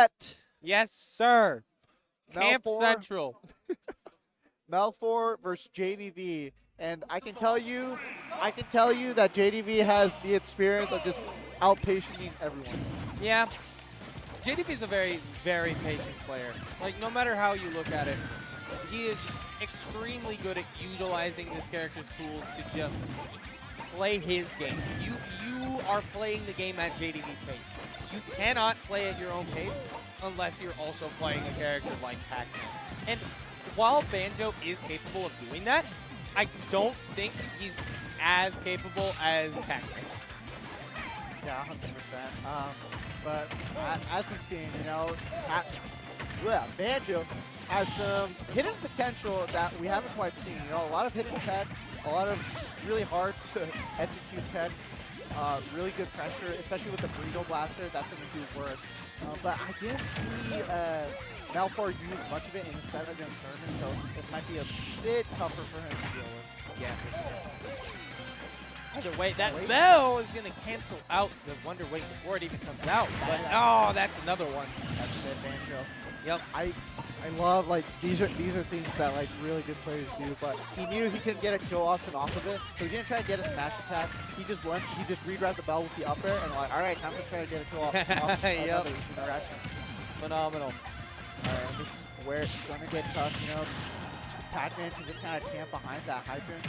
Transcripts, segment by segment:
set. Yes, sir. Camp MELFOR, Central. MELFOR versus JDV. And I can tell you that JDV has the experience of just outpatienting everyone. Yeah. JDV is a very, very patient player. Like, no matter how you look at it, he is extremely good at utilizing this character's tools to just play his game. You are playing the game at JDV's pace. You cannot play at your own pace unless you're also playing a character like Pac-Man. And while Banjo is capable of doing that, I don't think he's as capable as Pac-Man. Yeah, 100%. But as we've seen, you know, Banjo has some hidden potential that we haven't quite seen. You know, a lot of hidden tech, a lot of just really hard to execute tech, really good pressure, especially with the burrito blaster. That's going to do work. But I didn't see MELFOR use much of it in the set against Herman, so this might be a bit tougher for him to deal with. Yeah, for sure. Either way, that bell is going to cancel out the Wonder Wing before it even comes out. But, oh, that's another one. That's a good Banjo. Yep. I love, like, these are things that, like, really good players do, but he knew he couldn't get a kill option off of it, so he didn't try to get a smash attack. He just regrabbed the bell with the up air and like, all right, time to try to get a kill off another interaction. Phenomenal. All right, and this is where it's going to get tough, you know. Pac-Man can just kind of camp behind that hydrant.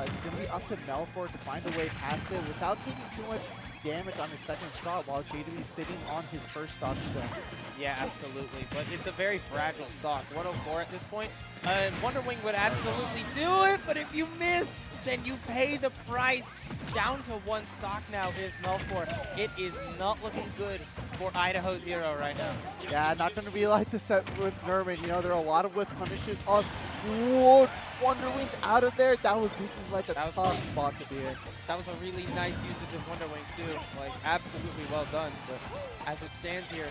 It's going to be up to MELFOR to find a way past it without taking too much damage on his second stock while JDV is sitting on his first stock still. Yeah, absolutely. But it's a very fragile stock. 104 at this point. Wonder Wing would absolutely do it, but if you miss, then you pay the price. Down to one stock now is MELFOR. It is not looking good for Idaho's hero right now. Yeah, not going to be like the set with Nerman. You know, there are a lot of whiff punishes on Wonder Wing's out of there. That was looking like a tough spot to be in. That was a really nice usage of Wonder Wing too. Like, absolutely well done. But as it stands here,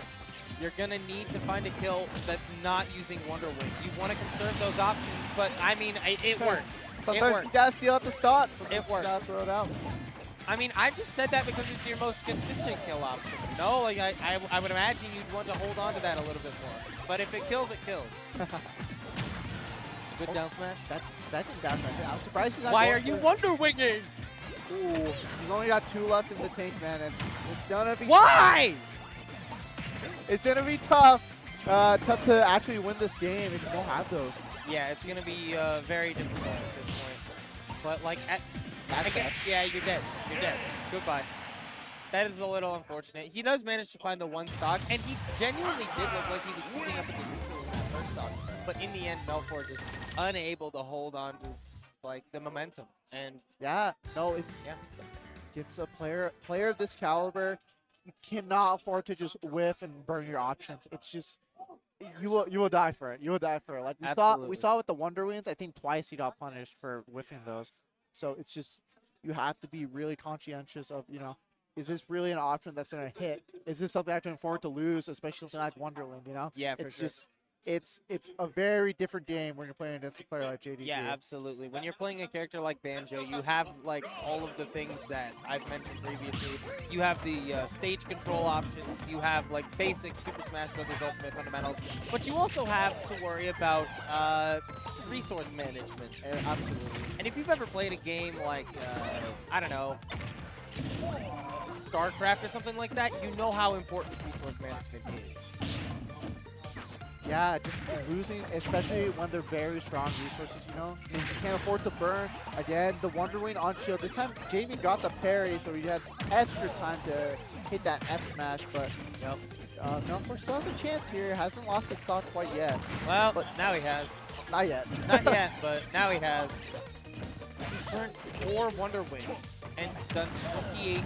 you're going to need to find a kill that's not using Wonder Wing. You want to conserve those options, but I mean, it works. Sometimes you gotta steal out the stock. Sometimes it works. You gotta throw it out. I mean, I just said that because it's your most consistent kill option. No, like I would imagine you'd want to hold on to that a little bit more. But if it kills, it kills. Good down smash. That second down smash. I'm surprised he's not. Why are you Wonder Winging? Ooh, he's only got 2 left in the tank, man, and it's gonna be. Why? It's gonna be tough. Tough to actually win this game if you don't have those. Yeah, it's gonna be very difficult at this point. But like, yeah, you're dead. You're dead. Goodbye. That is a little unfortunate. He does manage to find the one stock, and he genuinely did look like he was keeping up with the neutral in that first stock. But in the end, MELFOR just unable to hold on to like the momentum. And yeah, no, it's a player of this caliber. You cannot afford to just whiff and burn your options. It's just you will die for it. You will die for it. Like we saw with the Wonder Wings. I think twice he got punished for whiffing those. So it's just you have to be really conscientious of, you know, is this really an option that's going to hit? Is this something I can afford to lose, especially something like Wonderland, you know? Yeah, for it's sure. just it's a very different game when you're playing against a player like JDV. Yeah, absolutely. When you're playing a character like Banjo, you have like all of the things that I've mentioned previously. You have the stage control options. You have like basic Super Smash Bros. Ultimate fundamentals. But you also have to worry about resource management. Absolutely. And if you've ever played a game like, I don't know, StarCraft or something like that, you know how important resource management is. Yeah, just losing, especially when they're very strong resources, you know? And you can't afford to burn. Again, the Wonder Wing on shield. This time, Jamie got the parry, so he had extra time to hit that F smash, but MELFOR still has a chance here. Hasn't lost his stock quite yet. Well, but now he has. Not yet. Not yet, but now he has. He's burned 4 Wonder Wings and done 28%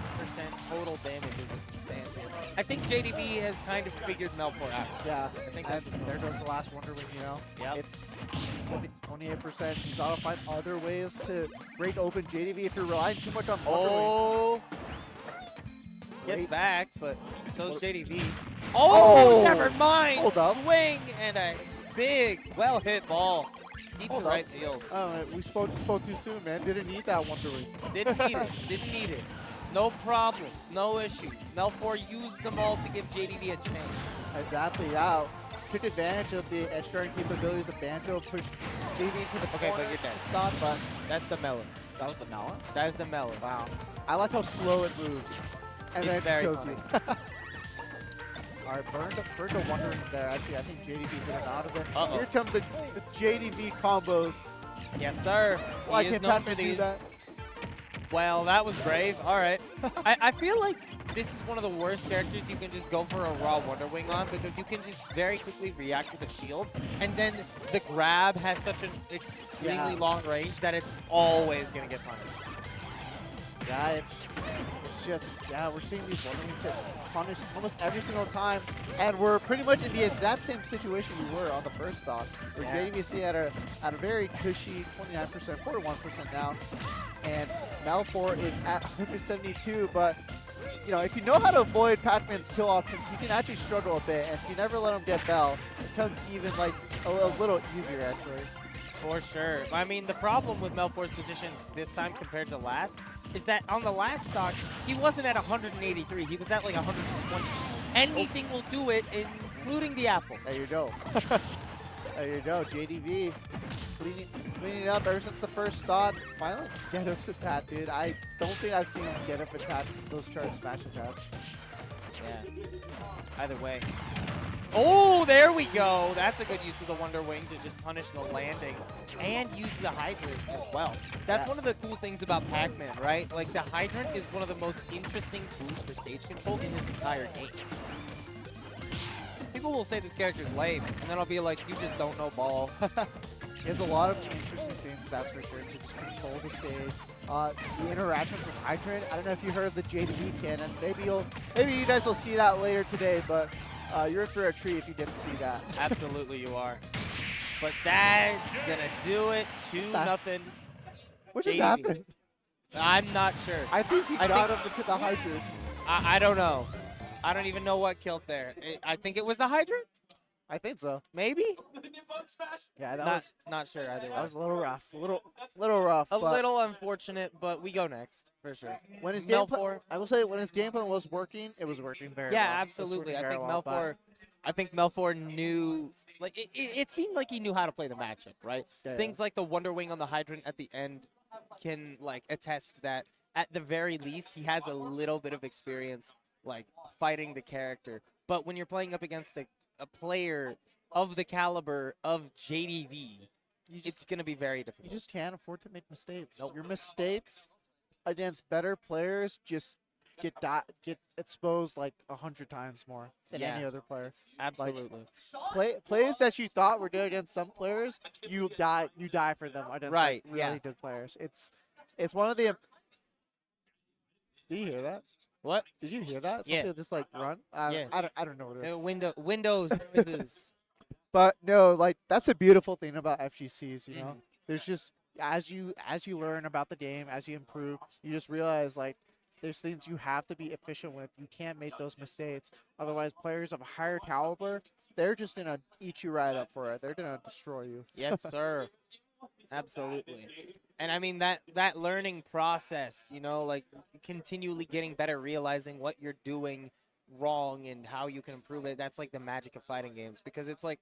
total damage as it stands here. I think JDV has kind of figured MELFOR out. Yeah, I think there goes the last Wonder Wing, you know? Yep. It's 28%. He's got to find other ways to break open JDV if you're relying too much on Wonder Wing. Gets back, but so's JDV. Oh, never mind. Hold up. Swing and a big, well-hit ball. Deep to right field. Oh, we spoke too soon, man. Didn't need that Wonder Wing. Didn't need it. Didn't need it. No problems, no issues. MELFOR used them all to give JDV a chance. Exactly, yeah. Took advantage of the edge guarding capabilities of Banjo, pushed JDV into the Okay, corner but you're dead. stop, but That's the melon. that was the melon? That is the melon. Wow. I like how slow it moves. And then it It's just very kills you. All right, burned a wondering there. Actually, I think JDV hit him out of it. Uh-oh. Here comes the JDV combos. Yes, sir. Why He is can't known Pac-Man for do these. that? Well, that was brave. All right. I feel like this is one of the worst characters you can just go for a raw Wonder Wing on because you can just very quickly react with a shield. And then the grab has such an extremely long range that it's always going to get punished. Yeah, it's just, yeah, we're seeing these Wonder Wings get punished almost every single time. And we're pretty much in the exact same situation we were on the first stock. Where JDVC at a very cushy 29%, 41% now. And MELFOR is at 172, but you know, if you know how to avoid Pac-Man's kill options, he can actually struggle a bit, and if you never let him get Bell, it becomes even like a little easier actually. For sure. I mean, the problem with MELFOR's position this time compared to last is that on the last stock, he wasn't at 183, he was at like 120. Anything will do it, including the apple. There you go. There you go, JDV cleaning up ever since the first stock. Finally get up to tat, dude. I don't think I've seen him get up and tat those charge smash attacks. Yeah. Either way. Oh, there we go. That's a good use of the Wonder Wing to just punish the landing and use the Hydrant as well. That's one of the cool things about Pac-Man, right? Like, the Hydrant is one of the most interesting tools for stage control in this entire game. People will say this character's lame, and then I'll be like, you just don't know ball. He has a lot of interesting things, that's for sure, to just control the stage. The interaction with Hydrant. I don't know if you heard of the JDV cannon. Maybe you guys will see that later today, but you're for a treat if you didn't see that. Absolutely you are. But that's gonna do it. 2-0. What just JDV. happened? I'm not sure. I think he got up into the Hydrant. I don't know. I don't even know what killed there. I think it was the Hydrant? I think so. Maybe? Yeah, that was not sure either way. that was a little rough. A little rough. A but little unfortunate, but we go next for sure. when his MELFOR. I will say when his game plan was working, it was working very well. Yeah, It was absolutely. working I very think well, but- MELFOR knew, like, it seemed like he knew how to play the matchup, right? Yeah, Things like the Wonder Wing on the Hydrant at the end can, like, attest that at the very least he has a little bit of experience, like, fighting the character. But when you're playing up against a player of the caliber of JDV, it's going to be very You difficult. just can't afford to make mistakes. Your mistakes against better players just get exposed like 100 times more than any other player. Absolutely. Plays that you thought were good against some players, you die for them against Right, like, really good players. It's one of the. Did you hear that? What? Did you hear that? Yeah. Something just like run. Yeah. I don't know what it is. Windows noises. But no, like that's a beautiful thing about FGCs. You know, Mhm. there's just as you learn about the game, as you improve, you just realize like there's things you have to be efficient with. You can't make those mistakes. Otherwise, players of a higher caliber, they're just gonna eat you right up for it. They're gonna destroy you. Yes, sir. Absolutely. And I mean that learning process, you know, like continually getting better, realizing what you're doing wrong and how you can improve it. That's like the magic of fighting games, because it's like